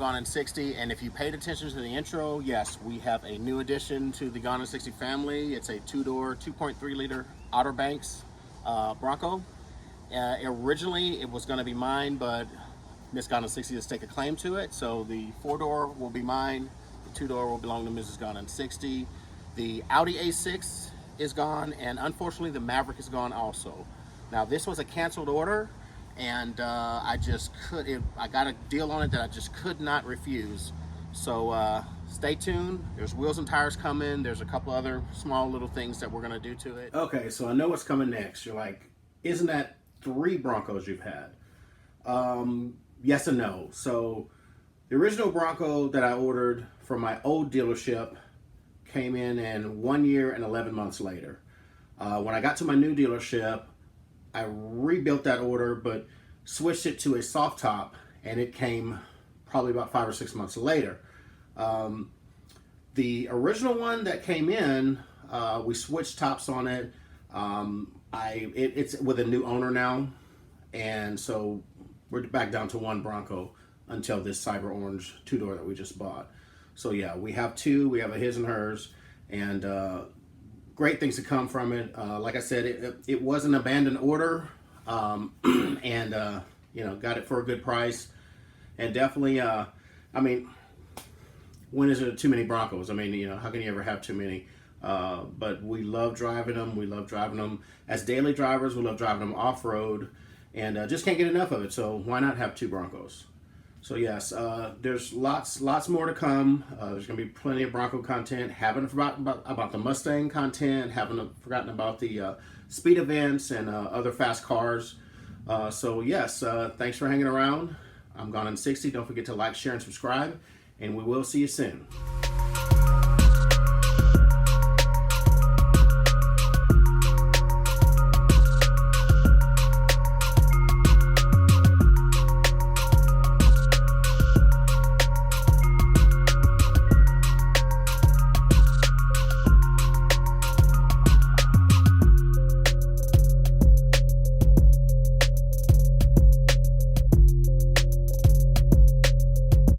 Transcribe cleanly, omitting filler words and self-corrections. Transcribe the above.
Gone in 60, and if you paid attention to the intro, yes, we have a new addition to the Gone in 60 family. It's a two-door, 2.3 liter Outer Banks Bronco. Originally, it was going to be mine, but Miss Gone in 60 has taken a claim to it, so the four-door will be mine. The two-door will belong to Mrs. Gone in 60. The Audi A6 is gone, and unfortunately, the Maverick is gone also. Now, this was a canceled order, and I got a deal on it that I just could not refuse. So stay tuned. There's wheels and tires coming. There's a couple other small little things that we're going to do to it. Okay, so I know what's coming next. You're like, isn't that 3 Broncos you've had? Yes and no. So the original Bronco that I ordered from my old dealership came in 1 year and 11 months later. When I got to my new dealership, I rebuilt that order, but switched it to a soft top, and it came probably about 5 or 6 months later. The original one that came in, we switched tops on it. It's with a new owner now, and so we're back down to 1 Bronco until this cyber orange two-door that we just bought. So yeah, we have 2. We have a his and hers, and great things to come from it. Like I said, it was an abandoned order, and got it for a good price. And definitely, I mean, when is there too many Broncos? I mean, how can you ever have too many? But we love driving them. We love driving them as daily drivers. We love driving them off-road, and just can't get enough of it. So why not have 2 Broncos? So yes, there's lots more to come. There's going to be plenty of Bronco content. Haven't forgotten about the Mustang content. Haven't forgotten about the speed events and other fast cars. So yes, thanks for hanging around. I'm Gone in 60. Don't forget to like, share, and subscribe. And we will see you soon.